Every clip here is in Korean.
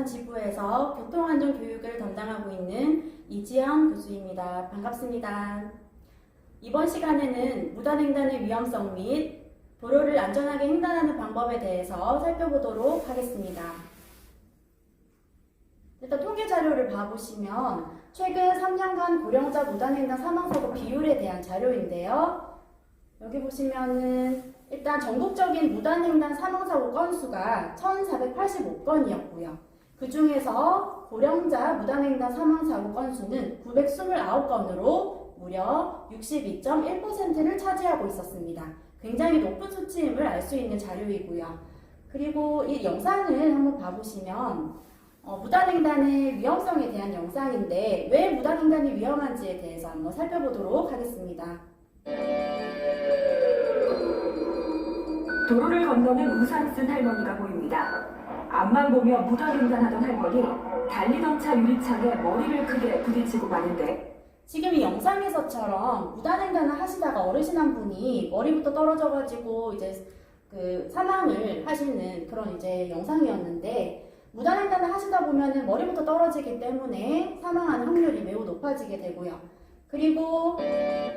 부산 지부에서 교통안전 교육을 담당하고 있는 이지연 교수입니다. 반갑습니다. 이번 시간에는 무단횡단의 위험성 및 도로를 안전하게 횡단하는 방법에 대해서 살펴보도록 하겠습니다. 일단 통계 자료를 봐보시면 최근 3년간 고령자 무단횡단 사망사고 비율에 대한 자료인데요. 여기 보시면은 일단 전국적인 무단횡단 사망사고 건수가 1485건이었고요. 그 중에서 고령자 무단횡단 사망사고 건수는 929건으로 무려 62.1%를 차지하고 있었습니다. 굉장히 높은 수치임을 알 수 있는 자료이고요. 그리고 이 영상을 한번 봐보시면 무단횡단의 위험성에 대한 영상인데 왜 무단횡단이 위험한지에 대해서 한번 살펴보도록 하겠습니다. 도로를 건너는 우산 쓴 할머니가 보입니다. 앞만 보며 무단횡단하던 할머니, 달리던 차 유리창에 머리를 크게 부딪히고 마는데 지금 이 영상에서처럼 무단횡단을 하시다가 어르신 한 분이 머리부터 떨어져가지고 이제 사망을 하시는 그런 이제 영상이었는데, 무단횡단을 하시다 보면은 머리부터 떨어지기 때문에 사망하는 확률이 매우 높아지게 되고요. 그리고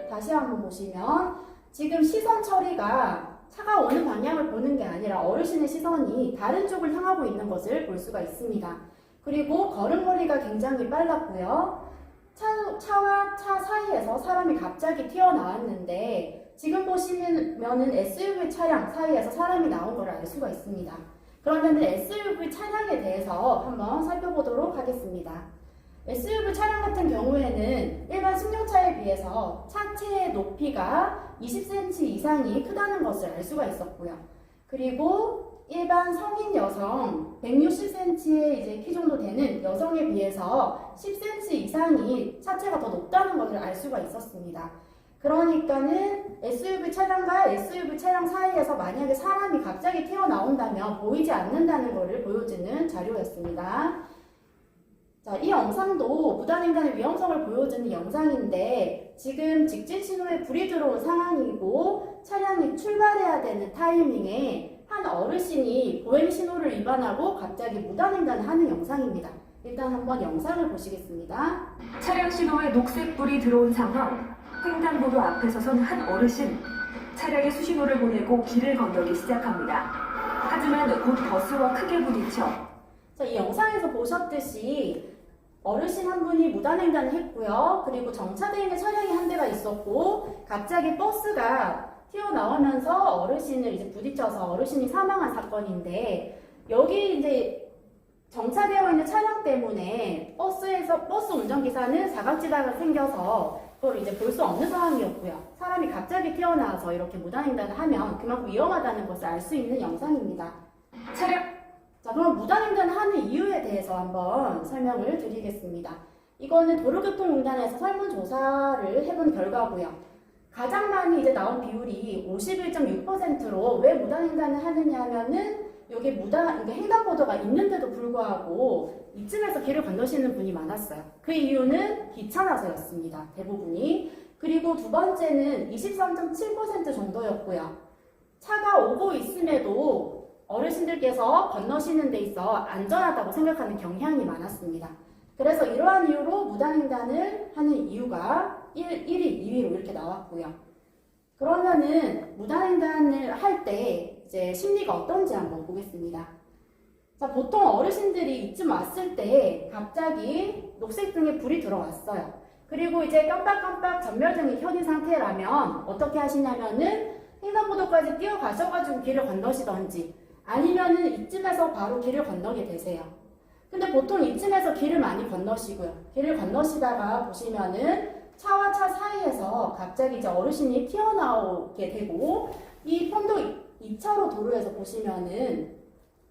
다시 한번 보시면 지금 시선 처리가 차가 오는 방향을 보는 게 아니라 어르신의 시선이 다른 쪽을 향하고 있는 것을 볼 수가 있습니다. 그리고 걸음걸이가 굉장히 빨랐고요. 차와 차 사이에서 사람이 갑자기 튀어나왔는데 지금 보시면은 SUV 차량 사이에서 사람이 나온 걸 알 수가 있습니다. 그러면 SUV 차량에 대해서 한번 살펴보도록 하겠습니다. SUV 차량 같은 경우에는 일반 승용차에 비해서 차체의 높이가 20cm 이상이 크다는 것을 알 수가 있었고요. 그리고 일반 성인 여성 160cm의 이제 키 정도 되는 여성에 비해서 10cm 이상이 차체가 더 높다는 것을 알 수가 있었습니다. 그러니까는 SUV 차량과 SUV 차량 사이에서 만약에 사람이 갑자기 튀어나온다면 보이지 않는다는 것을 보여주는 자료였습니다. 자, 이 영상도 무단횡단의 위험성을 보여주는 영상인데 지금 직진 신호에 불이 들어온 상황이고 차량이 출발해야 되는 타이밍에 한 어르신이 보행 신호를 위반하고 갑자기 무단횡단을 하는 영상입니다. 일단 한번 영상을 보시겠습니다. 차량 신호에 녹색불이 들어온 상황, 횡단보도 앞에 서선 한 어르신, 차량의 수신호를 보내고 길을 건너기 시작합니다. 하지만 곧 버스와 크게 부딪혀 자, 이 영상에서 보셨듯이 어르신 한 분이 무단횡단을 했고요. 그리고 정차되어 있는 차량이 한 대가 있었고 갑자기 버스가 튀어나오면서 어르신을 이제 부딪혀서 어르신이 사망한 사건인데, 여기 이제 정차되어 있는 차량 때문에 버스 운전기사는 사각지대가 생겨서 그걸 이제 볼 수 없는 상황이었고요. 사람이 갑자기 튀어나와서 이렇게 무단횡단을 하면 그만큼 위험하다는 것을 알 수 있는 영상입니다. 자, 그럼 무단횡단을 하는 이유에 대해서 한번 설명을 드리겠습니다. 이거는 도로교통공단에서 설문조사를 해본 결과고요. 가장 많이 이제 나온 비율이 51.6%로 왜 무단횡단을 하느냐 하면은 여기 횡단보도가 있는데도 불구하고 이쯤에서 길을 건너시는 분이 많았어요. 그 이유는 귀찮아서였습니다. 대부분이. 그리고 두 번째는 23.7% 정도였고요. 차가 오고 있음에도 어르신들께서 건너시는 데 있어 안전하다고 생각하는 경향이 많았습니다. 그래서 이러한 이유로 무단횡단을 하는 이유가 1위, 2위로 이렇게 나왔고요. 그러면은 무단횡단을 할 때 이제 심리가 어떤지 한번 보겠습니다. 자, 보통 어르신들이 이쯤 왔을 때 갑자기 녹색등에 불이 들어왔어요. 그리고 이제 깜빡깜빡 전멸등이 켜진 상태라면 어떻게 하시냐면은 횡단보도까지 뛰어가셔가지고 길을 건너시던지 아니면은 이쯤에서 바로 길을 건너게 되세요. 근데 보통 이쯤에서 길을 많이 건너시고요. 길을 건너시다가 보시면은 차와 차 사이에서 갑자기 이제 어르신이 튀어나오게 되고, 이 편도 2차로 도로에서 보시면은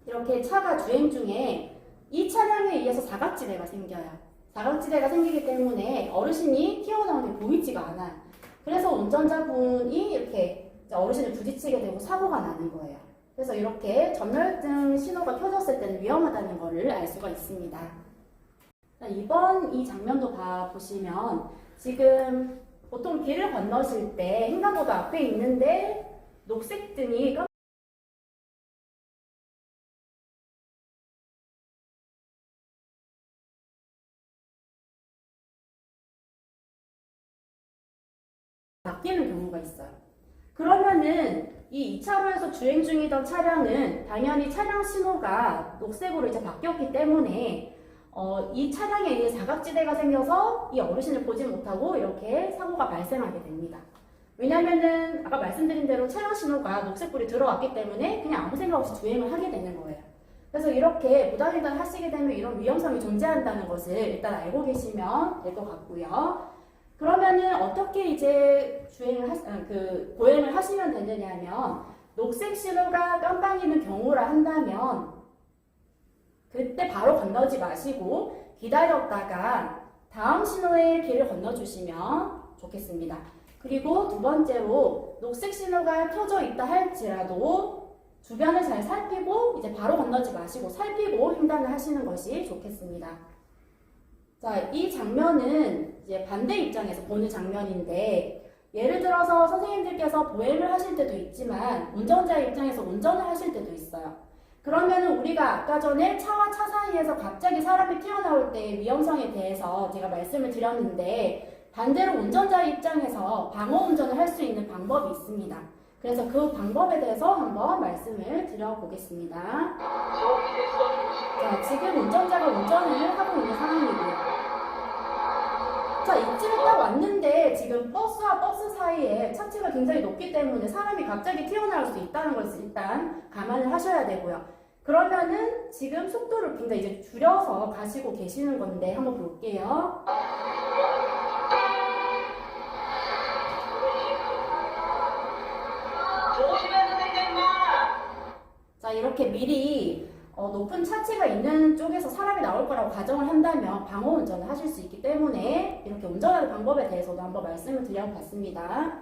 이렇게 차가 주행 중에 이 차량에 의해서 사각지대가 생겨요. 사각지대가 생기기 때문에 어르신이 튀어나오는 게 보이지가 않아요. 그래서 운전자분이 이렇게 어르신을 부딪히게 되고 사고가 나는 거예요. 그래서 이렇게 전멸등 신호가 켜졌을 때는 위험하다는 것을 알 수가 있습니다. 이번 이 장면도 보시면 지금 보통 길을 건너실 때 횡단보도 앞에 있는데 녹색등이 바뀌는 경우가 있어요. 그러면은 이 2차로에서 주행 중이던 차량은 당연히 차량 신호가 녹색으로 이제 바뀌었기 때문에 이 차량에 의해 사각지대가 생겨서 이 어르신을 보지 못하고 이렇게 사고가 발생하게 됩니다. 왜냐면은 아까 말씀드린 대로 차량 신호가 녹색불이 들어왔기 때문에 그냥 아무 생각 없이 주행을 하게 되는 거예요. 그래서 이렇게 무단횡단을 하시게 되면 이런 위험성이 존재한다는 것을 일단 알고 계시면 될 것 같고요. 그러면은 어떻게 이제 보행을 하시면 되느냐면 녹색 신호가 깜빡이는 경우라 한다면 그때 바로 건너지 마시고 기다렸다가 다음 신호에 길을 건너주시면 좋겠습니다. 그리고 두 번째로 녹색 신호가 켜져 있다 할지라도 주변을 잘 살피고 이제 바로 건너지 마시고 살피고 횡단을 하시는 것이 좋겠습니다. 자, 이 장면은 이제 반대 입장에서 보는 장면인데 예를 들어서 선생님들께서 보행을 하실 때도 있지만 운전자 입장에서 운전을 하실 때도 있어요. 그러면은 우리가 아까 전에 차와 차 사이에서 갑자기 사람이 튀어나올 때의 위험성에 대해서 제가 말씀을 드렸는데 반대로 운전자 입장에서 방어 운전을 할 수 있는 방법이 있습니다. 그래서 그 방법에 대해서 한번 말씀을 드려보겠습니다. 자, 지금 운전자가 운전을 하고 있는 상황이고요. 자, 이쯤에 딱 왔는데 지금 버스와 버스 사이에 차체가 굉장히 높기 때문에 사람이 갑자기 튀어나올 수 있다는 것을 일단 감안을 하셔야 되고요. 그러면은 지금 속도를 굉장히 이제 줄여서 가시고 계시는 건데 한번 볼게요. 자, 이렇게 미리 높은 차체가 있는 쪽에서 사람이 나올 거라고 가정을 한다면 방어 운전을 하실 수 있기 때문에 이렇게 운전하는 방법에 대해서도 한번 말씀을 드려봤습니다.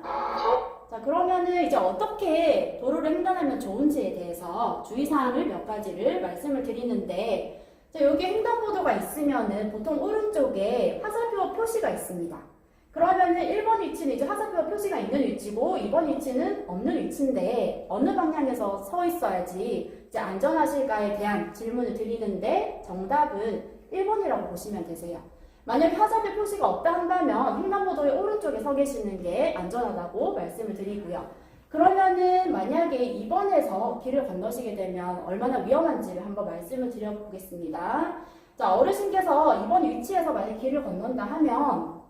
자, 그러면은 이제 어떻게 도로를 횡단하면 좋은지에 대해서 주의사항을 몇 가지를 말씀을 드리는데, 자, 여기 횡단보도가 있으면은 보통 오른쪽에 화살표 표시가 있습니다. 그러면은 1번 위치는 이제 화살표 표시가 있는 위치고 2번 위치는 없는 위치인데 어느 방향에서 서 있어야지 이제 안전하실까에 대한 질문을 드리는데 정답은 1번이라고 보시면 되세요. 만약에 화살표 표시가 없다 한다면 횡단보도의 오른쪽에 서 계시는 게 안전하다고 말씀을 드리고요. 그러면은 만약에 2번에서 길을 건너시게 되면 얼마나 위험한지를 한번 말씀을 드려보겠습니다. 자, 어르신께서 2번 위치에서 만약에 길을 건넌다 하면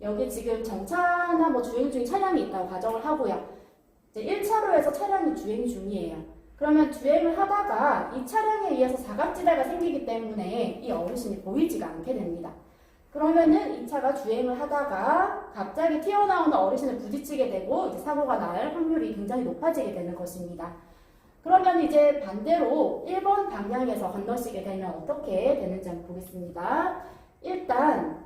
여기 지금 정차나 뭐 주행 중인 차량이 있다고 가정을 하고요. 이제 1차로에서 차량이 주행 중이에요. 그러면 주행을 하다가 이 차량에 의해서 사각지대가 생기기 때문에 이 어르신이 보이지가 않게 됩니다. 그러면은 이 차가 주행을 하다가 갑자기 튀어나오는 어르신을 부딪히게 되고 이제 사고가 날 확률이 굉장히 높아지게 되는 것입니다. 그러면 이제 반대로 1번 방향에서 건너시게 되면 어떻게 되는지 한번 보겠습니다. 일단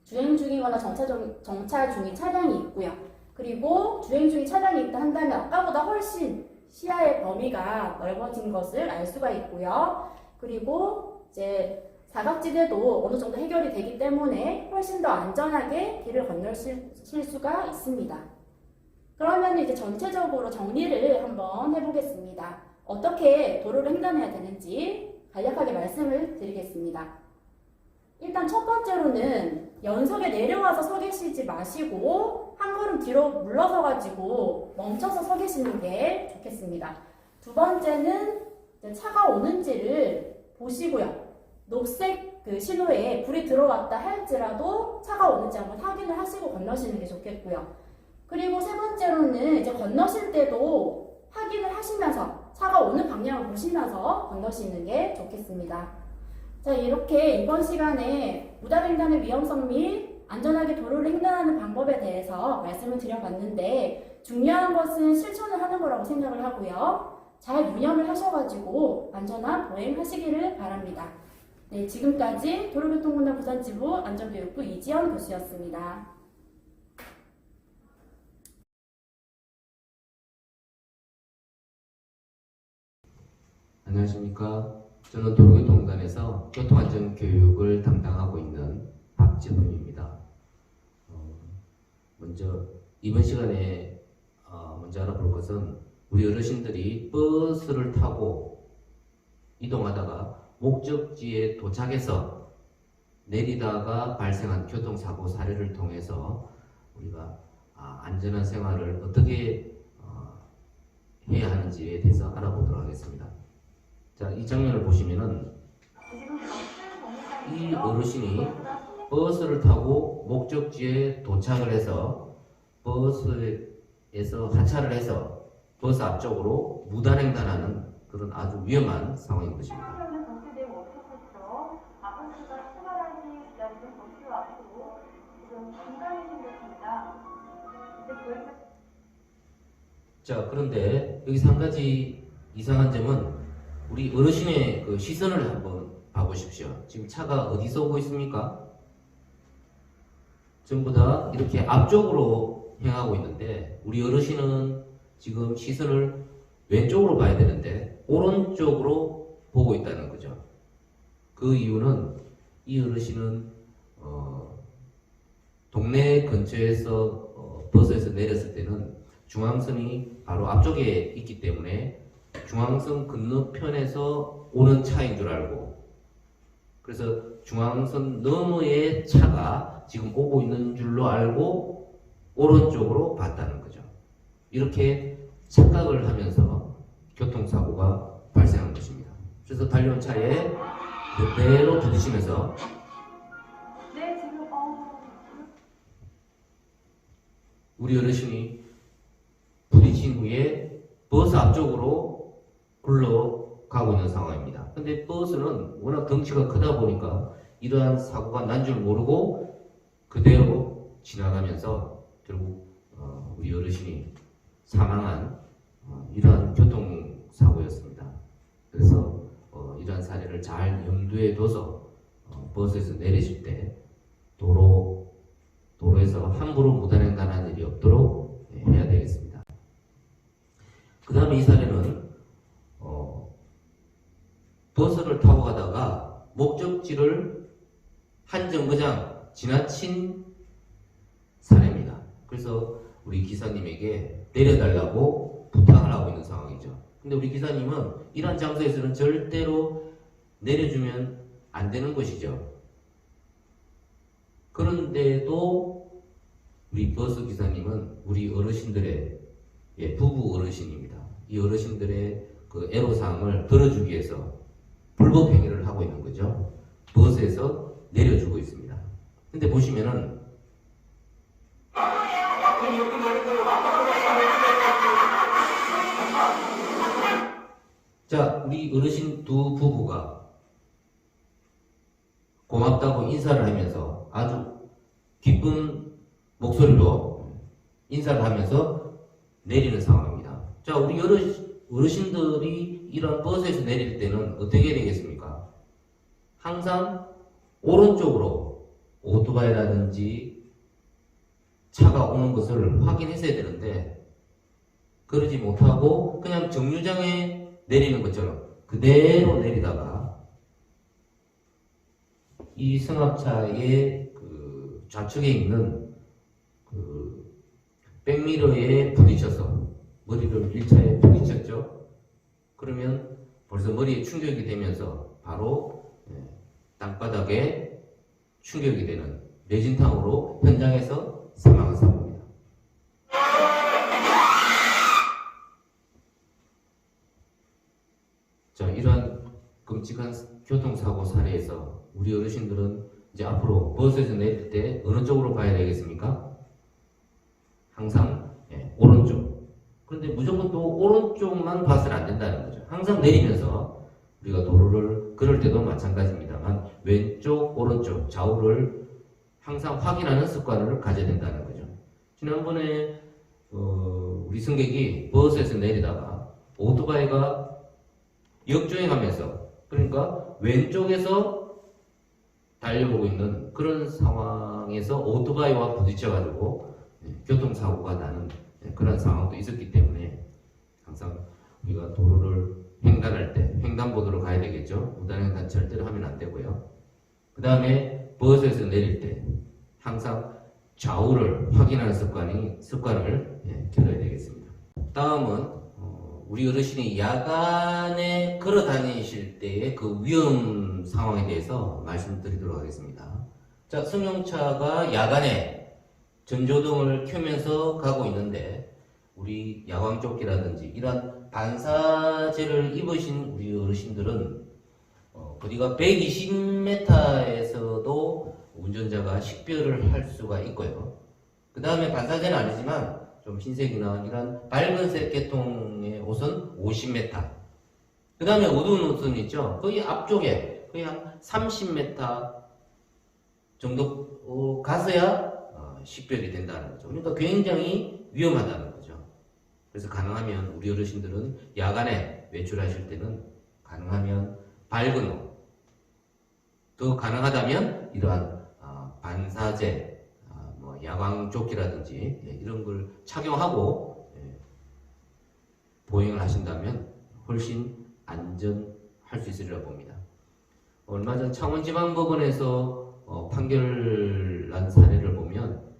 주행 중이거나 정차 중인 차량이 있고요. 그리고 주행 중인 차량이 있다 한다면 아까보다 훨씬 시야의 범위가 넓어진 것을 알 수가 있고요. 그리고 이제 사각지대도 어느 정도 해결이 되기 때문에 훨씬 더 안전하게 길을 건너실 수가 있습니다. 그러면 이제 전체적으로 정리를 한번 해보겠습니다. 어떻게 도로를 횡단해야 되는지 간략하게 말씀을 드리겠습니다. 일단 첫 번째로는 연석에 내려와서 서 계시지 마시고 한 걸음 뒤로 물러서 가지고 멈춰서 서 계시는 게 좋겠습니다. 두 번째는 차가 오는지를 보시고요. 녹색 신호에 불이 들어왔다 할지라도 차가 오는지 한번 확인을 하시고 건너시는 게 좋겠고요. 그리고 세 번째로는 이제 건너실 때도 확인을 하시면서 차가 오는 방향을 보시면서 건너시는 게 좋겠습니다. 자, 이렇게 이번 시간에 무단횡단의 위험성 및 안전하게 도로를 횡단하는 방법에 대해서 말씀을 드려봤는데 중요한 것은 실천을 하는 거라고 생각을 하고요. 잘 유념을 하셔가지고 안전한 보행하시기를 바랍니다. 네, 지금까지 도로교통공단 부산지부 안전교육부 이지연 교수였습니다. 안녕하십니까. 저는 도로교통공단에서 교통안전교육을 담당하고 있는 박지훈입니다. 먼저 이번 시간에 먼저 알아볼 것은 우리 어르신들이 버스를 타고 이동하다가 목적지에 도착해서 내리다가 발생한 교통사고 사례를 통해서 우리가 안전한 생활을 어떻게 해야 하는지에 대해서 알아보도록 하겠습니다. 자, 이 장면을 보시면은 이 어르신이 버스를 타고 목적지에 도착을 해서 버스에서 하차를 해서 버스 앞쪽으로 무단횡단하는 그런 아주 위험한 상황인 것입니다. 자, 그런데 여기서 한 가지 이상한 점은 우리 어르신의 그 시선을 한번 봐보십시오. 지금 차가 어디서 오고 있습니까? 전부 다 이렇게 앞쪽으로 향하고 있는데 우리 어르신은 지금 시선을 왼쪽으로 봐야 되는데 오른쪽으로 보고 있다는 거죠. 그 이유는 이 어르신은 동네 근처에서 버스에서 내렸을 때는 중앙선이 바로 앞쪽에 있기 때문에 중앙선 건너편에서 오는 차인 줄 알고, 그래서 중앙선 너머의 차가 지금 오고 있는 줄로 알고 오른쪽으로 봤다는 거죠. 이렇게 착각을 하면서 교통사고가 발생한 것입니다. 그래서 달려온 차에 그대로 부딪히면서 우리 어르신이 부딪힌 후에 버스 앞쪽으로 굴러가고 있는 상황입니다. 근데 버스는 워낙 덩치가 크다 보니까 이러한 사고가 난 줄 모르고 그대로 지나가면서 결국 우리 어르신이 사망한 이러한 교통사고였습니다. 그래서 이러한 사례를 잘 염두에 둬서 버스에서 내리실 때 도로에서 함부로 무단횡단하는 일이 없도록 해야 되겠습니다. 그 다음에 이 사례는 버스를 타고 가다가 목적지를 한 정거장 지나친 사례입니다. 그래서 우리 기사님에게 내려달라고 부탁을 하고 있는 상황이죠. 근데 우리 기사님은 이러한 장소에서는 절대로 내려주면 안 되는 것이죠. 그런데도 우리 버스 기사님은 우리 어르신들의 부부 어르신입니다. 이 어르신들의 그 애로사항을 들어주기 위해서 불법 행위를 하고 있는 거죠. 버스에서 내려주고 있습니다. 근데 보시면은 자, 우리 어르신 두 부부가 고맙다고 인사를 하면서 아주 기쁜 목소리로 인사를 하면서 내리는 상황입니다. 자, 우리 어르신들이 이런 버스에서 내릴 때는 어떻게 되겠습니까? 항상 오른쪽으로 오토바이라든지 차가 오는 것을 확인했어야 되는데 그러지 못하고 그냥 정류장에 내리는 것처럼 그대로 내리다가 이 승합차의 그 좌측에 있는 그 백미러에 부딪혀서 머리를 1차에 부딪혔죠. 그러면 벌써 머리에 충격이 되면서 바로 땅바닥에 충격이 되는 뇌진탕으로 현장에서 사망한 사고입니다. 자, 이러한 끔찍한 교통사고 사례에서 우리 어르신들은 이제 앞으로 버스에서 내릴 때 어느 쪽으로 가야 되겠습니까? 항상 오른쪽. 그런데 무조건 또 오른쪽만 봐서는 안 된다는 거죠. 항상 내리면서 우리가 도로를 걸을 때도 마찬가지입니다만 왼쪽, 오른쪽, 좌우를 항상 확인하는 습관을 가져야 된다는 거죠. 지난번에 우리 승객이 버스에서 내리다가 오토바이가 역주행하면서, 그러니까 왼쪽에서 달려오고 있는 그런 상황에서 오토바이와 부딪혀가지고 교통사고가 나는 그런 상황도 있었기 때문에 항상 우리가 도로를 횡단할 때 횡단보도로 가야 되겠죠. 무단횡단 절대로 하면 안 되고요. 그 다음에 버스에서 내릴 때 항상 좌우를 확인하는 습관을 길러야 되겠습니다. 다음은 우리 어르신이 야간에 걸어 다니실 때의 그 위험 상황에 대해서 말씀드리도록 하겠습니다. 자, 승용차가 야간에 전조등을 켜면서 가고 있는데 우리 야광조끼라든지 이런 반사제를 입으신 우리 어르신들은 거리가 120m에서도 운전자가 식별을 할 수가 있고요. 그 다음에 반사제는 아니지만 좀 흰색이나 이런 밝은색 계통의 옷은 50m. 그 다음에 어두운 옷은 있죠. 거의 앞쪽에 거의 한 30m 정도 가서야 식별이 된다는 거죠. 그러니까 굉장히 위험하다는 거죠. 그래서 가능하면 우리 어르신들은 야간에 외출하실 때는 가능하면 밝은 옷, 더 가능하다면 이러한 반사제, 뭐 야광조끼라든지 이런 걸 착용하고 보행을 하신다면 훨씬 안전할 수 있으리라 봅니다. 얼마 전 창원지방법원에서 판결 난 사례를 보면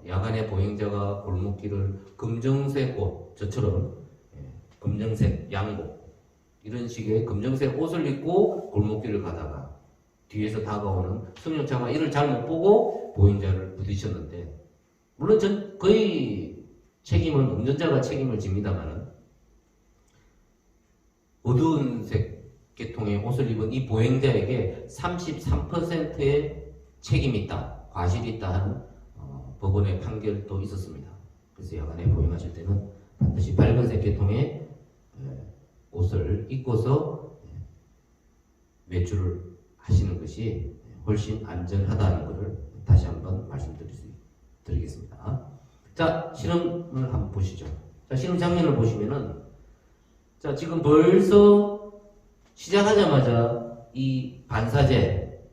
야간에 보행자가 골목길을 검정색 옷, 저처럼 검정색 양복 이런 식의 검정색 옷을 입고 골목길을 가다가 뒤에서 다가오는 승용차가 이를 잘못 보고 보행자를 부딪혔는데, 물론 거의 책임은 운전자가 책임을 집니다만은 어두운 색 계통의 옷을 입은 이 보행자에게 33%의 책임이 있다, 과실이 있다 하는 법원의 판결도 있었습니다. 그래서 야간에 보행하실 때는 반드시 밝은색 계통의 옷을 입고서 외출을 하시는 것이 훨씬 안전하다는 것을 다시 한번 말씀드리겠습니다. 자, 실험을 한번 보시죠. 자, 실험 장면을 보시면은, 자, 지금 벌써 시작하자마자 이 반사제,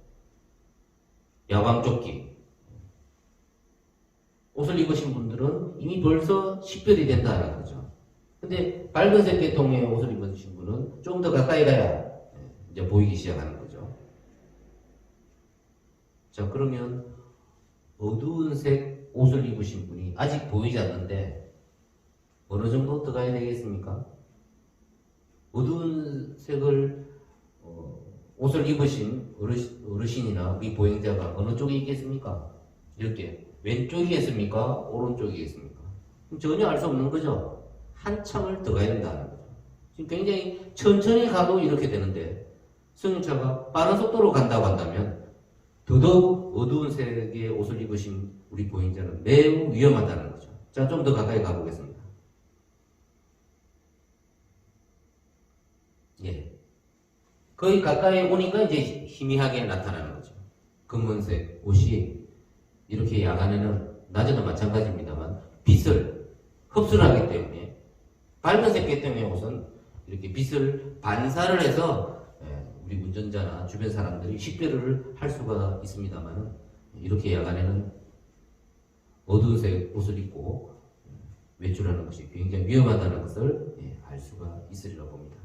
야광조끼, 옷을 입으신 분들은 이미 벌써 식별이 된다는 거죠. 근데 밝은색 계통의 옷을 입으신 분은 조금 더 가까이 가야 이제 보이기 시작하는 거죠. 자, 그러면 어두운 색 옷을 입으신 분이 아직 보이지 않는데 어느 정도 더 가야 되겠습니까? 어두운 색을 옷을 입으신 어르신이나 우리 보행자가 어느 쪽에 있겠습니까? 이렇게 왼쪽이겠습니까? 오른쪽이겠습니까? 전혀 알 수 없는 거죠. 한참을 더 가야 된다는 거죠. 지금 굉장히 천천히 가도 이렇게 되는데 승용차가 빠른 속도로 간다고 한다면 더더욱 어두운 색의 옷을 입으신 우리 보행자는 매우 위험하다는 거죠. 자, 좀 더 가까이 가보겠습니다. 예. 거의 가까이 오니까 이제 희미하게 나타나는 거죠. 검은색 옷이 이렇게 야간에는 낮에도 마찬가지입니다만 빛을 흡수를 하기 때문에 밝은색 계통의 옷은 이렇게 빛을 반사를 해서 우리 운전자나 주변 사람들이 식별을 할 수가 있습니다만 이렇게 야간에는 어두운색 옷을 입고 외출하는 것이 굉장히 위험하다는 것을 알 수가 있으리라 봅니다.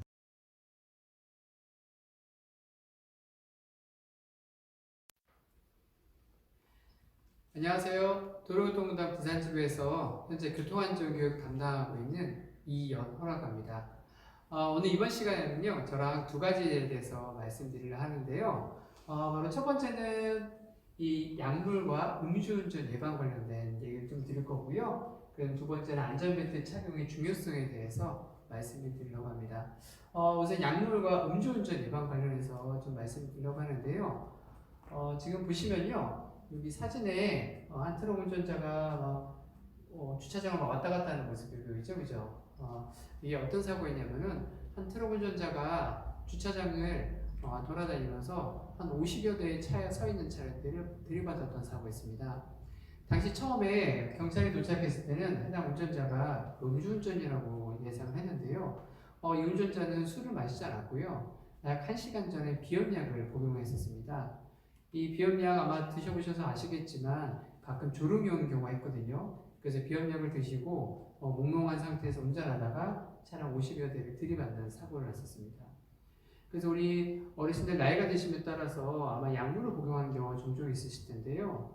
안녕하세요. 도로교통공단 부산지부에서 현재 교통안전교육 담당하고 있는 이연호라고 합니다. 오늘 이번 시간에는요, 저랑 두 가지에 대해서 말씀드리려 하는데요. 바로 첫 번째는 이 약물과 음주운전 예방 관련된 얘기를 좀 드릴 거고요. 그럼 두 번째는 안전벨트 착용의 중요성에 대해서 말씀을 드리려고 합니다. 우선 약물과 음주운전 예방 관련해서 좀 말씀드리려고 하는데요. 지금 보시면요. 여기 사진에 한 트럭 운전자가 주차장을 왔다 갔다 하는 모습이 보이죠, 그죠? 이게 어떤 사고였냐면은 한 트럭 운전자가 주차장을 돌아다니면서 한 50여 대의 차에 서 있는 차를 들이받았던 사고였습니다. 당시 처음에 경찰이 도착했을 때는 해당 운전자가 음주운전이라고 예상을 했는데요. 이 운전자는 술을 마시지 않았고요. 약 1시간 전에 비염약을 복용했었습니다. 이 비염약 아마 드셔보셔서 아시겠지만 가끔 졸음이 오는 경우가 있거든요. 그래서 비염약을 드시고 몽롱한 상태에서 운전하다가 차량 50여 대를 들이받는 사고를 났었습니다. 그래서 우리 어르신들 나이가 드심에 따라서 아마 약물을 복용하는 경우가 종종 있으실 텐데요.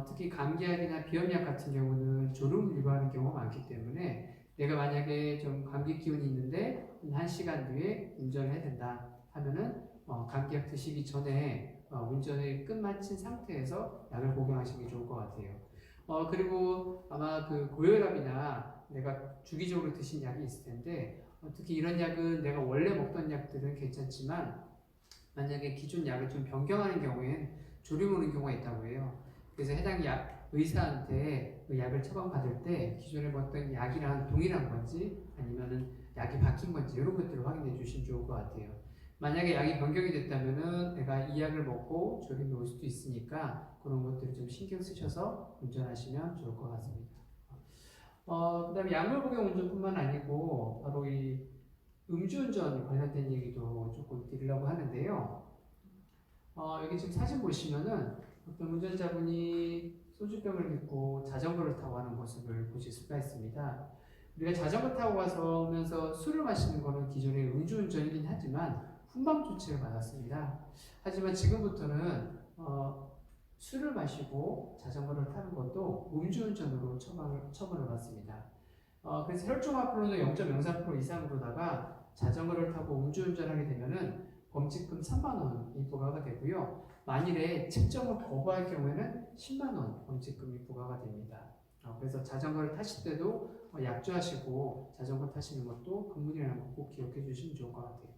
특히 감기약이나 비염약 같은 경우는 졸음을 유발하는 경우가 많기 때문에 내가 만약에 좀 감기 기운이 있는데 1시간 뒤에 운전을 해야 된다 하면은 감기약 드시기 전에 운전을 끝마친 상태에서 약을 복용하시는 게 좋을 것 같아요. 그리고 아마 그 고혈압이나 내가 주기적으로 드신 약이 있을 텐데 특히 이런 약은 내가 원래 먹던 약들은 괜찮지만 만약에 기존 약을 좀 변경하는 경우엔 조리 오는 경우가 있다고 해요. 그래서 해당 의사한테 그 약을 처방받을 때 기존에 먹던 약이랑 동일한 건지 아니면은 약이 바뀐 건지 이런 것들을 확인해 주시면 좋을 것 같아요. 만약에 약이 변경이 됐다면은 내가 이 약을 먹고 조림이 올 수도 있으니까 그런 것들을 좀 신경 쓰셔서 운전하시면 좋을 것 같습니다. 그다음에 약물 복용 운전뿐만 아니고 바로 이 음주운전 관련된 얘기도 조금 드리려고 하는데요. 여기 지금 사진 보시면은 어떤 운전자분이 소주병을 싣고 자전거를 타고 가는 모습을 보실 수가 있습니다. 우리가 자전거 타고 가면서 술을 마시는 것은 기존의 음주운전이긴 하지만 훈방 조치를 받았습니다. 하지만 지금부터는 술을 마시고 자전거를 타는 것도 음주운전으로 처벌을 받습니다. 그래서 혈중알코올도 0.03% 이상으로다가 자전거를 타고 음주운전하게 되면은 범칙금 3만 원이 부과가 되고요. 만일에 측정을 거부할 경우에는 10만 원 범칙금이 부과가 됩니다. 그래서 자전거를 타실 때도 약주하시고 자전거 타시는 것도 금물이라는 거 꼭 기억해 주시면 좋을 것 같아요.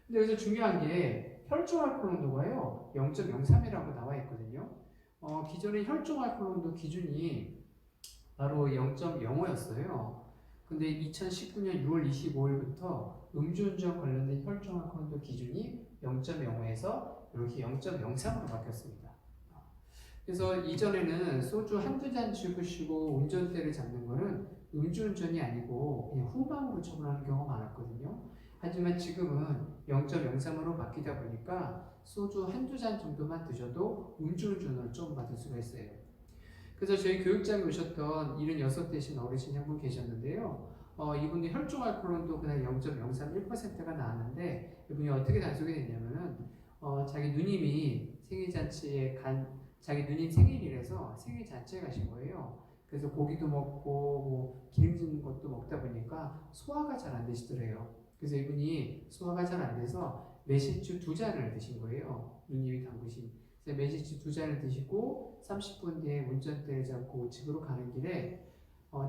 근데 여기서 중요한 게 혈중알코올 농도가요 0.03이라고 나와 있거든요. 기존의 혈중알코올 농도 기준이 바로 0.05였어요. 근데 2019년 6월 25일부터 음주운전 관련된 혈중알코올 농도 기준이 0.05에서 이렇게 0.03으로 바뀌었습니다. 그래서 이전에는 소주 한두 잔 즐기시고 운전대를 잡는 거는 음주운전이 아니고 그냥 후방으로 처분하는 경우가 많았거든요. 하지만 지금은 0.03으로 바뀌다 보니까 소주 한두 잔 정도만 드셔도 음주운전을 좀 받을 수가 있어요. 그래서 저희 교육장에 오셨던 76대신 어르신 한 분 계셨는데요. 이분이 혈중알코올도 그냥 0.031%가 나왔는데 이분이 어떻게 단속이 됐냐면은 자기 누님이 생일잔치에 자기 누님 생일이라서 생일잔치에 가신 거예요. 그래서 고기도 먹고 뭐 기름진 것도 먹다 보니까 소화가 잘 안 되시더래요. 그래서 이분이 소화가 잘 안 돼서 매실주 2잔을 드신 거예요. 누님이 담그신. 그래서 매실주 2잔을 드시고 30분 뒤에 운전대를 잡고 집으로 가는 길에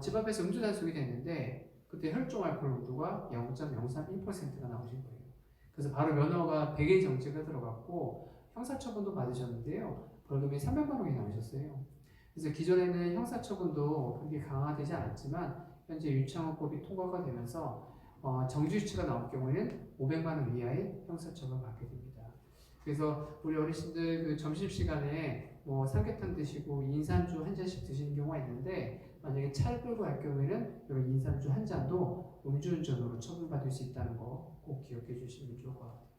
집 앞에서 음주 단속이 됐는데 그때 혈중알코올 농도가 0.031%가 나오신 거예요. 그래서 바로 면허가 100일 정지가 들어갔고 형사처분도 받으셨는데요. 벌금이 300만 원이 나오셨어요. 그래서 기존에는 형사처분도 그렇게 강화되지 않았지만 현재 유창호법이 통과가 되면서 정지유치가 나올 경우에는 500만 원 이하의 형사처분을 받게 됩니다. 그래서 우리 어르신들 그 점심시간에 뭐 삼계탕 드시고 인삼주 한 잔씩 드시는 경우가 있는데 만약에 차를 끌고 갈 경우에는 이런 인삼주 한 잔도 음주운전으로 처분받을 수 있다는 거 꼭 기억해 주시면 좋을 것 같아요.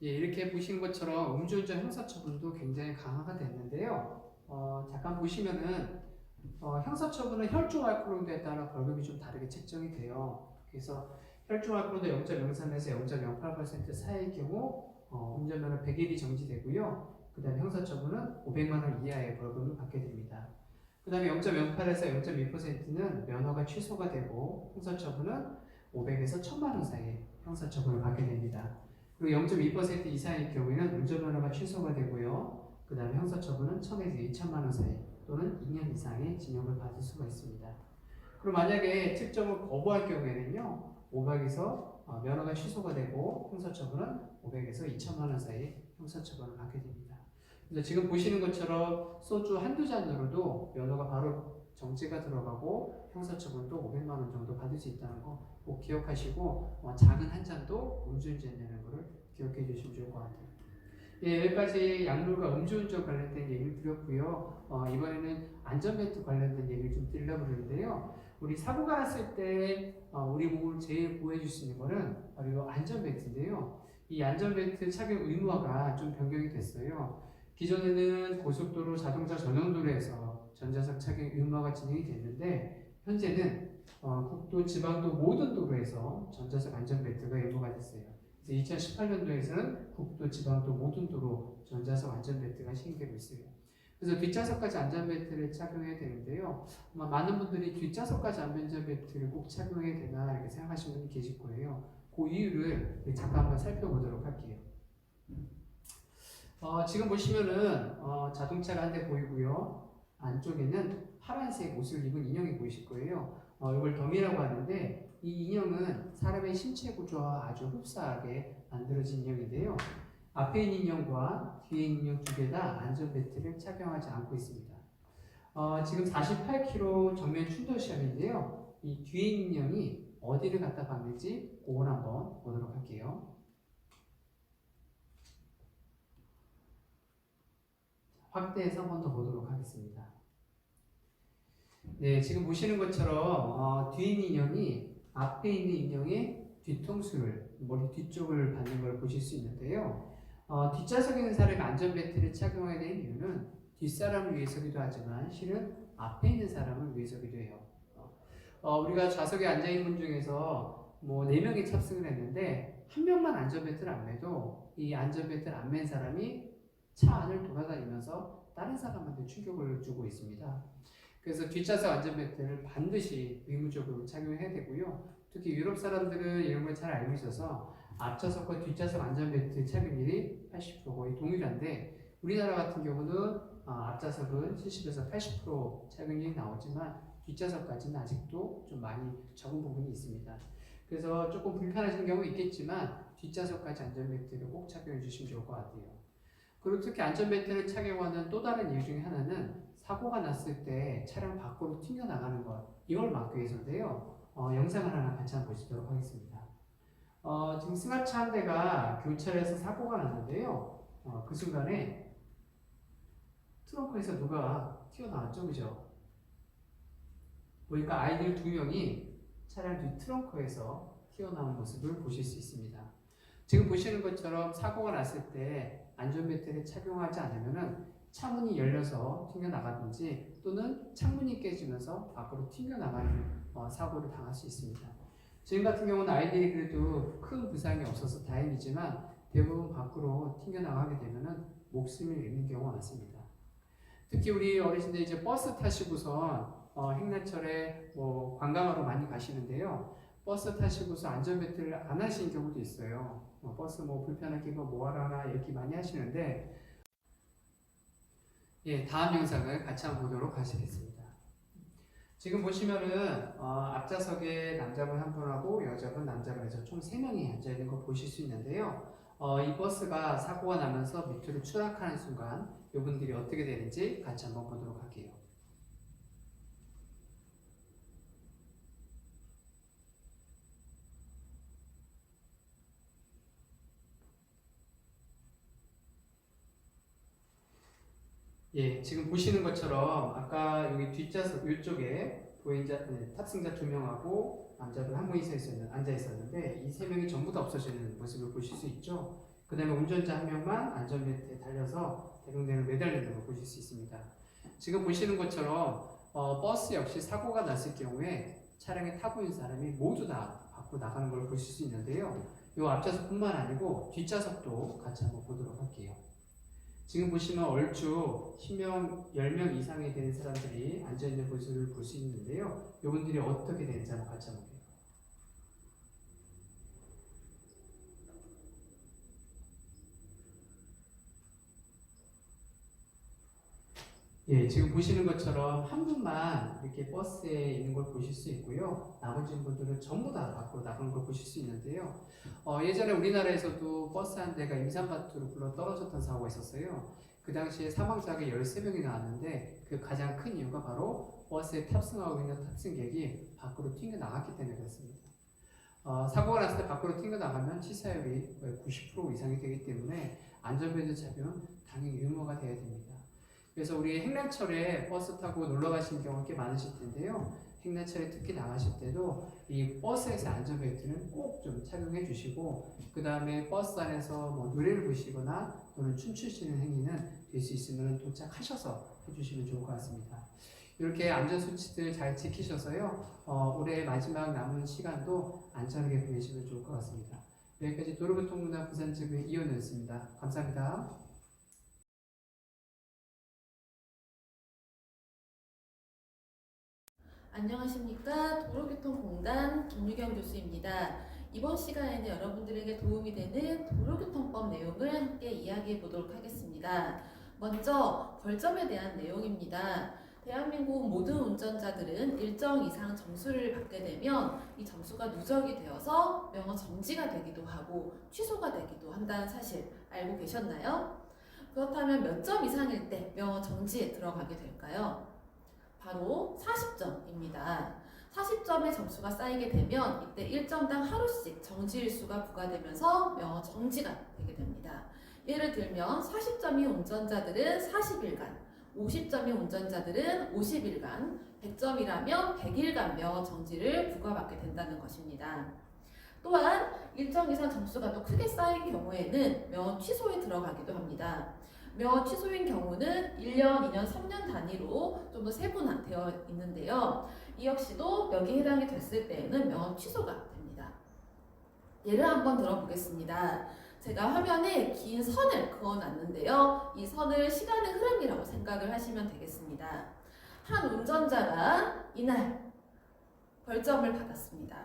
예, 이렇게 보신 것처럼 음주운전 형사처분도 굉장히 강화가 됐는데요. 잠깐 보시면은 형사처분은 혈중알코올 농도에 따라 벌금이 좀 다르게 책정이 돼요. 그래서 혈중알코올도 0.03에서 0.08% 사이의 경우 운전면허 100일이 정지되고요. 그 다음에 형사처분은 500만 원 이하의 벌금을 받게 됩니다. 그 다음에 0.08에서 0.2%는 면허가 취소가 되고 형사처분은 500에서 1000만 원 사이의 형사처분을 받게 됩니다. 그리고 0.2% 이상의 경우에는 운전면허가 취소가 되고요. 그 다음에 형사처분은 1000에서 2000만 원 사이 또는 2년 이상의 징역을 받을 수가 있습니다. 그리고 만약에 측정을 거부할 경우에는요, 500에서 면허가 취소가 되고 형사처분은 500에서 2천만 원 사이 형사처분을 받게 됩니다. 그래서 지금 보시는 것처럼 소주 한두 잔으로도 면허가 바로 정지가 들어가고 형사처분도 500만 원 정도 받을 수 있다는 거 꼭 기억하시고 작은 한 잔도 음주운전이라는 것을 기억해 주시면 좋을 것 같아요. 예, 여기까지 약물과 음주운전 관련된 얘기를 드렸고요. 이번에는 안전벨트 관련된 얘기를 좀 드리려고 그러는데요. 우리 사고가 났을 때 우리 몸을 제일 보호해 줄 수 있는 것은 바로 안전벨트인데요. 이 안전벨트 착용 의무화가 좀 변경이 됐어요. 기존에는 고속도로, 자동차 전용도로에서 전자석 착용 의무화가 진행이 됐는데 현재는 국도, 지방도 모든 도로에서 전자석 안전벨트가 의무가 됐어요. 그래서 2018년도에서는 국도, 지방도 모든 도로 전자석 안전벨트가 시행되고 있어요. 그래서 뒷좌석까지 안전벨트를 착용해야 되는데요. 아마 많은 분들이 뒷좌석까지 안전벨트를 꼭 착용해야 되나 이렇게 생각하시는 분이 계실 거예요. 그 이유를 잠깐 한번 살펴보도록 할게요. 지금 보시면은 자동차가 한 대 보이고요. 안쪽에는 파란색 옷을 입은 인형이 보이실 거예요. 이걸 덤이라고 하는데 이 인형은 사람의 신체 구조와 아주 흡사하게 만들어진 인형인데요. 앞에 있는 인형과 뒤에 있는 인형 두 개 다 안전벨트를 착용하지 않고 있습니다. 지금 48km 정면 충돌 시험인데요. 이 뒤에 있는 인형이 어디를 갖다 박는지 그걸 한번 보도록 할게요. 확대해서 한 번 더 보도록 하겠습니다. 네, 지금 보시는 것처럼 뒤에 있는 인형이 앞에 있는 인형의 뒤통수를, 머리 뒤쪽을 받는 걸 보실 수 있는데요. 뒷좌석에 있는 사람이 안전벨트를 착용하게 된 이유는 뒷사람을 위해서기도 하지만 실은 앞에 있는 사람을 위해서기도 해요. 우리가 좌석에 앉아있는 분 중에서 뭐 4명이 탑승을 했는데 한 명만 안전벨트를 안 매도 이 안전벨트를 안 맨 사람이 차 안을 돌아다니면서 다른 사람한테 충격을 주고 있습니다. 그래서 뒷좌석 안전벨트를 반드시 의무적으로 착용해야 되고요. 특히 유럽 사람들은 이런 걸 잘 알고 있어서 앞좌석과 뒷좌석 안전벨트 착용률이 80% 거의 동일한데 우리나라 같은 경우는 앞좌석은 70에서 80% 착용률이 나오지만 뒷좌석까지는 아직도 좀 많이 적은 부분이 있습니다. 그래서 조금 불편하신 경우 있겠지만 뒷좌석까지 안전벨트를 꼭 착용해 주시면 좋을 것 같아요. 그리고 특히 안전벨트를 착용하는 또 다른 이유 중에 하나는 사고가 났을 때 차량 밖으로 튕겨나가는 것, 이걸 막기 위해서인데요. 영상을 하나 같이 한번 보시도록 하겠습니다. 지금 승합차 한 대가 교차해서 사고가 났는데요. 그 순간에 트렁크에서 누가 튀어나왔죠, 그죠? 보니까 아이들 2명이 차량 뒤 트렁크에서 튀어나온 모습을 보실 수 있습니다. 지금 보시는 것처럼 사고가 났을 때 안전벨트를 착용하지 않으면 차문이 열려서 튕겨나가든지 또는 창문이 깨지면서 밖으로 튕겨나가는 사고를 당할 수 있습니다. 지금 같은 경우는 아이들이 그래도 큰 부상이 없어서 다행이지만 대부분 밖으로 튕겨나가게 되면 목숨을 잃는 경우가 많습니다. 특히 우리 어르신들 이제 버스 타시고선 행사철에 관광하러 많이 가시는데요. 버스 타시고서 안전벨트를 안 하시는 경우도 있어요. 버스 불편하게 뭐하라 이렇게 많이 하시는데 다음 영상을 같이 한번 보도록 하시겠습니다. 지금 보시면은 앞좌석에 남자분 한 분하고 여자분, 남자분 해서 총 3명이 앉아있는 거 보실 수 있는데요. 이 버스가 사고가 나면서 밑으로 추락하는 순간 이분들이 어떻게 되는지 같이 한번 보도록 할게요. 지금 보시는 것처럼 아까 여기 뒷좌석 이쪽에 탑승자 2명하고 남자분 한 분이 앉아 있었는데 이 3명이 전부 다 없어지는 모습을 보실 수 있죠. 그 다음에 운전자 1명만 안전벨트에 달려서 대롱대롱 매달리는 걸 보실 수 있습니다. 지금 보시는 것처럼 버스 역시 사고가 났을 경우에 차량에 타고 있는 사람이 모두 다 밖으로 나가는 걸 보실 수 있는데요. 이 앞좌석뿐만 아니고 뒷좌석도 같이 한번 보도록 할게요. 지금 보시면 얼추 10명, 10명 이상이 되는 사람들이 앉아있는 모습을 볼 수 있는데요. 이분들이 어떻게 되는지 한번 같이 한번 볼게요. 지금 보시는 것처럼 한 분만 이렇게 버스에 있는 걸 보실 수 있고요. 나머지 분들은 전부 다 밖으로 나가는 걸 보실 수 있는데요. 예전에 우리나라에서도 버스 한 대가 임산바투로 굴러 떨어졌던 사고가 있었어요. 그 당시에 사망자가 13명이 나왔는데 그 가장 큰 이유가 바로 버스에 탑승하고 있는 탑승객이 밖으로 튕겨나갔기 때문에 그렇습니다. 사고가 났을 때 밖으로 튕겨나가면 치사율이 90% 이상이 되기 때문에 안전벨트 착용은 당연히 의무가 되어야 됩니다. 그래서 우리 행라철에 버스 타고 놀러 가시는 경우가 꽤 많으실 텐데요. 행라철에 특히 나가실 때도 이 버스에서 안전벨트는 꼭 좀 착용해 주시고 그 다음에 버스 안에서 노래를 부르시거나 또는 춤추시는 행위는 될 수 있으면 도착하셔서 해주시면 좋을 것 같습니다. 이렇게 안전수칙들 잘 지키셔서요. 올해 마지막 남은 시간도 안전하게 보내시면 좋을 것 같습니다. 여기까지 도로교통공단 부산지부의 이현우였습니다. 감사합니다. 안녕하십니까. 도로교통공단 김유경 교수입니다. 이번 시간에는 여러분들에게 도움이 되는 도로교통법 내용을 함께 이야기해 보도록 하겠습니다. 먼저 벌점에 대한 내용입니다. 대한민국 모든 운전자들은 일정 이상 점수를 받게 되면 이 점수가 누적이 되어서 면허 정지가 되기도 하고 취소가 되기도 한다는 사실 알고 계셨나요? 그렇다면 몇 점 이상일 때 면허 정지에 들어가게 될까요? 바로 40점입니다. 40점의 점수가 쌓이게 되면 이때 1점당 하루씩 정지일수가 부과되면서 면허 정지가 되게 됩니다. 예를 들면 40점이 운전자들은 40일간, 50점이 운전자들은 50일간, 100점이라면 100일간 면허 정지를 부과받게 된다는 것입니다. 또한 일정 이상 점수가 더 크게 쌓인 경우에는 면허 취소에 들어가기도 합니다. 면허 취소인 경우는 1년, 2년, 3년 단위로 좀 더 세분화되어 있는데요. 이 역시도 여기에 해당이 됐을 때에는 면허 취소가 됩니다. 예를 한번 들어보겠습니다. 제가 화면에 긴 선을 그어놨는데요. 이 선을 시간의 흐름이라고 생각을 하시면 되겠습니다. 한 운전자가 이날 벌점을 받았습니다.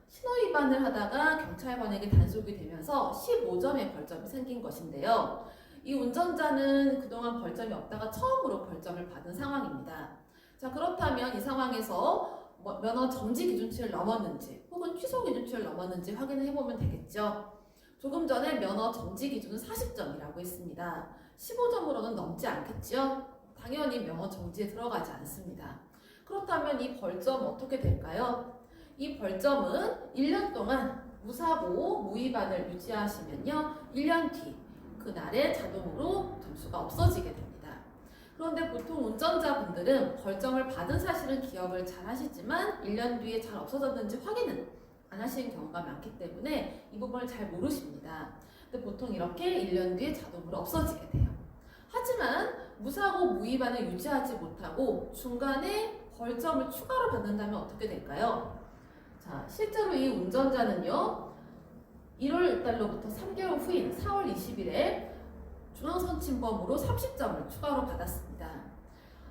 신호위반을 하다가 경찰관에게 단속이 되면서 15점의 벌점이 생긴 것인데요. 이 운전자는 그동안 벌점이 없다가 처음으로 벌점을 받은 상황입니다. 자, 그렇다면 이 상황에서 면허 정지 기준치를 넘었는지 혹은 취소 기준치를 넘었는지 확인해 보면 되겠죠. 조금 전에 면허 정지 기준은 40점이라고 했습니다. 15점으로는 넘지 않겠죠? 당연히 면허 정지에 들어가지 않습니다. 그렇다면 이 벌점 어떻게 될까요? 이 벌점은 1년 동안 무사고 무위반을 유지하시면요. 1년 뒤 그날에 자동으로 점수가 없어지게 됩니다. 그런데 보통 운전자분들은 벌점을 받은 사실은 기억을 잘 하시지만 1년 뒤에 잘 없어졌는지 확인은 안 하시는 경우가 많기 때문에 이 부분을 잘 모르십니다. 근데 보통 이렇게 1년 뒤에 자동으로 없어지게 돼요. 하지만 무사고 무위반을 유지하지 못하고 중간에 벌점을 추가로 받는다면 어떻게 될까요? 자, 실제로 이 운전자는요. 1월 달로부터 3개월 후인 4월 20일에 중앙선침범으로 30점을 추가로 받았습니다.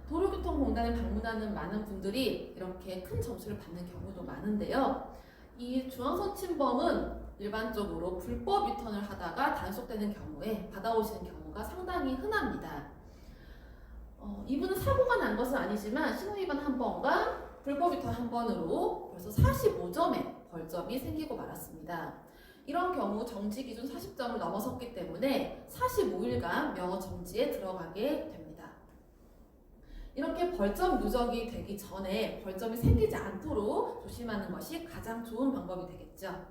도로교통공단에 방문하는 많은 분들이 이렇게 큰 점수를 받는 경우도 많은데요. 이 중앙선침범은 일반적으로 불법 유턴을 하다가 단속되는 경우에 받아오시는 경우가 상당히 흔합니다. 이분은 사고가 난 것은 아니지만 신호위반 한 번과 불법 유턴 한 번으로 벌써 45점의 벌점이 생기고 말았습니다. 이런 경우 정지 기준 40점을 넘어섰기 때문에 45일간 면허 정지에 들어가게 됩니다. 이렇게 벌점 누적이 되기 전에 벌점이 생기지 않도록 조심하는 것이 가장 좋은 방법이 되겠죠.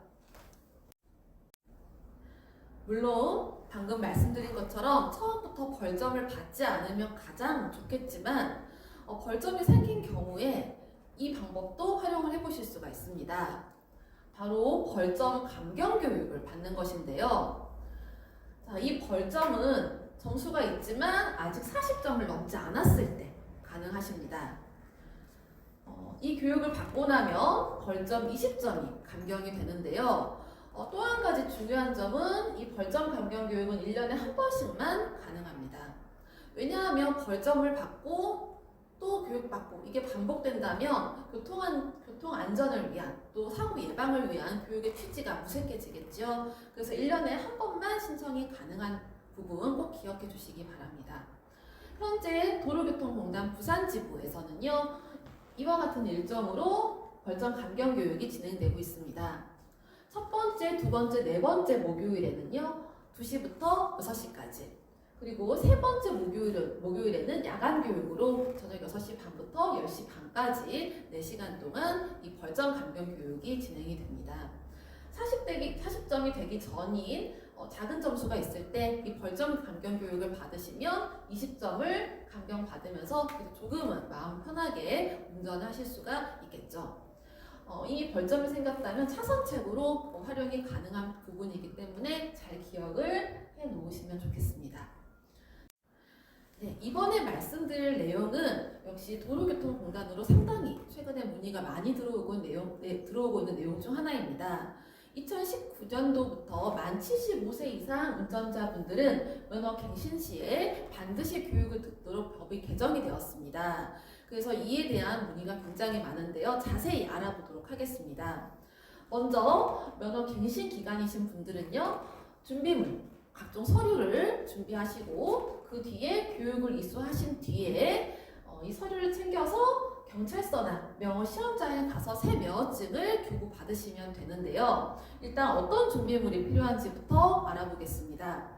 물론 방금 말씀드린 것처럼 처음부터 벌점을 받지 않으면 가장 좋겠지만 벌점이 생긴 경우에 이 방법도 활용을 해보실 수가 있습니다. 바로 벌점 감경 교육을 받는 것인데요. 자, 이 벌점은 점수가 있지만 아직 40점을 넘지 않았을 때 가능하십니다. 이 교육을 받고 나면 벌점 20점이 감경이 되는데요. 또 한 가지 중요한 점은 이 벌점 감경 교육은 1년에 한 번씩만 가능합니다. 왜냐하면 벌점을 받고 또 교육받고 이게 반복된다면 교통 안전을 위한 또 사고 예방을 위한 교육의 취지가 무색해지겠죠. 그래서 1년에 한 번만 신청이 가능한 부분 꼭 기억해 주시기 바랍니다. 현재 도로교통공단 부산지부에서는요. 이와 같은 일정으로 벌점 감경 교육이 진행되고 있습니다. 첫 번째, 두 번째, 네 번째 목요일에는요. 2시부터 6시까지 그리고 세 번째 목요일에는 야간 교육으로 저녁 6시 반부터 10시 반까지 4시간 동안 이 벌점 감경 교육이 진행이 됩니다. 40점이 되기 전인 작은 점수가 있을 때 이 벌점 감경 교육을 받으시면 20점을 감경받으면서 조금은 마음 편하게 운전하실 수가 있겠죠. 이 벌점이 생겼다면 차선책으로 활용이 가능한 부분이기 때문에 잘 기억을 해 놓으시면 좋겠습니다. 네, 이번에 말씀드릴 내용은 역시 도로교통공단으로 상당히 최근에 문의가 많이 들어오고 있는 내용 중 하나입니다. 2019년도부터 만 75세 이상 운전자분들은 면허 갱신 시에 반드시 교육을 듣도록 법이 개정이 되었습니다. 그래서 이에 대한 문의가 굉장히 많은데요. 자세히 알아보도록 하겠습니다. 먼저 면허 갱신 기간이신 분들은요. 준비물, 각종 서류를 준비하시고 그 뒤에 교육을 이수하신 뒤에 이 서류를 챙겨서 경찰서나 명어 시험장에 가서 새 면허증을 교부 받으시면 되는데요. 일단 어떤 준비물이 필요한지부터 알아보겠습니다.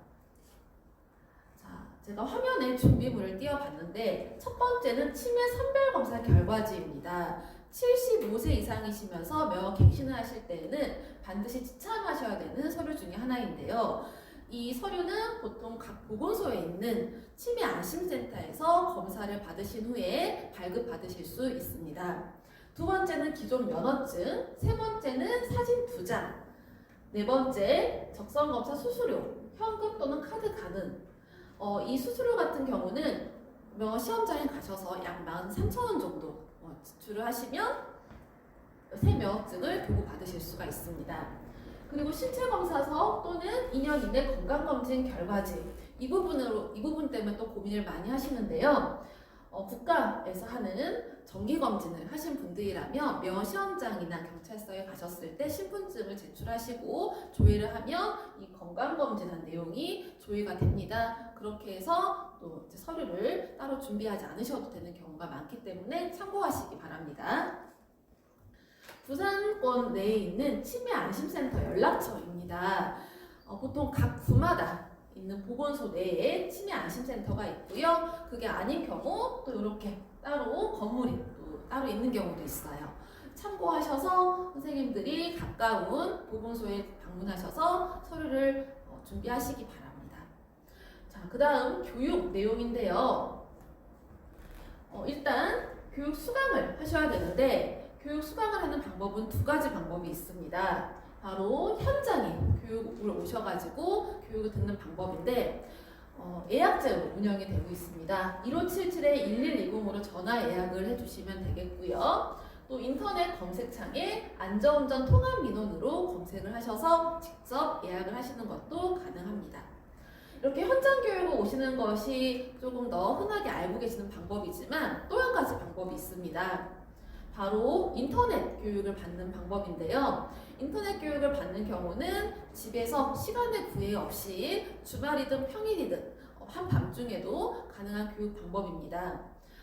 자, 제가 화면에 준비물을 띄워봤는데 첫 번째는 치매 선별검사 결과지입니다. 75세 이상이시면서 명어 갱신을 하실 때에는 반드시 지참하셔야 되는 서류 중에 하나인데요. 이 서류는 보통 각 보건소에 있는 치매 안심센터에서 검사를 받으신 후에 발급받으실 수 있습니다. 두 번째는 기존 면허증, 세 번째는 사진 2장, 네 번째 적성검사 수수료, 현금 또는 카드 가능. 이 수수료 같은 경우는 명어 시험장에 가셔서 약 13,000원 정도 지출을 하시면 새 면허증을 교부 받으실 수가 있습니다. 그리고 신체검사서 또는 2년 이내 건강검진 결과지, 이 부분 때문에 또 고민을 많이 하시는데요. 국가에서 하는 정기검진을 하신 분들이라면 명어 시험장이나 경찰서에 가셨을 때 신분증을 제출하시고 조회를 하면 이 건강검진한 내용이 조회가 됩니다. 그렇게 해서 또 이제 서류를 따로 준비하지 않으셔도 되는 경우가 많기 때문에 참고하시기 바랍니다. 부산권 내에 있는 치매 안심센터 연락처입니다. 보통 각 구마다 있는 보건소 내에 치매 안심센터가 있고요. 그게 아닌 경우 또 이렇게 따로 건물이 또 따로 있는 경우도 있어요. 참고하셔서 선생님들이 가까운 보건소에 방문하셔서 서류를 준비하시기 바랍니다. 자, 그 다음 교육 내용인데요. 일단 교육 수강을 하셔야 되는데 교육 수강을 하는 방법은 두 가지 방법이 있습니다. 바로 현장에 교육을 오셔가지고 교육을 듣는 방법인데 예약제로 운영이 되고 있습니다. 1577-1120으로 전화 예약을 해주시면 되겠고요. 또 인터넷 검색창에 안전운전 통합민원으로 검색을 하셔서 직접 예약을 하시는 것도 가능합니다. 이렇게 현장 교육을 오시는 것이 조금 더 흔하게 알고 계시는 방법이지만 또 한 가지 방법이 있습니다. 바로 인터넷 교육을 받는 방법인데요. 인터넷 교육을 받는 경우는 집에서 시간의 구애 없이 주말이든 평일이든 한밤중에도 가능한 교육 방법입니다.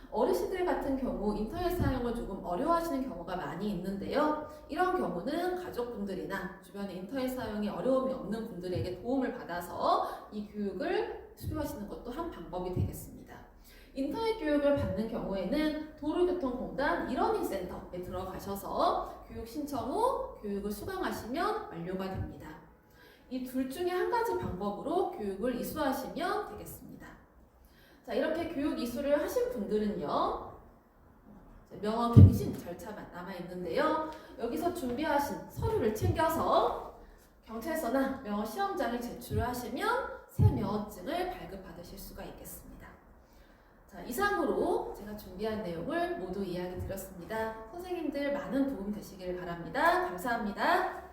어르신들 같은 경우 인터넷 사용을 조금 어려워하시는 경우가 많이 있는데요. 이런 경우는 가족분들이나 주변에 인터넷 사용에 어려움이 없는 분들에게 도움을 받아서 이 교육을 수료하시는 것도 한 방법이 되겠습니다. 인터넷 교육을 받는 경우에는 도로교통공단 일원인센터에 들어가셔서 교육 신청 후 교육을 수강하시면 완료가 됩니다. 이 둘 중에 한 가지 방법으로 교육을 이수하시면 되겠습니다. 자, 이렇게 교육 이수를 하신 분들은요, 명어 갱신 절차만 남아있는데요. 여기서 준비하신 서류를 챙겨서 경찰서나 명어 시험장에 제출을 하시면 새 면허증을 발급받으실 수가 있겠습니다. 자, 이상으로 제가 준비한 내용을 모두 이야기 드렸습니다. 선생님들 많은 도움 되시길 바랍니다. 감사합니다.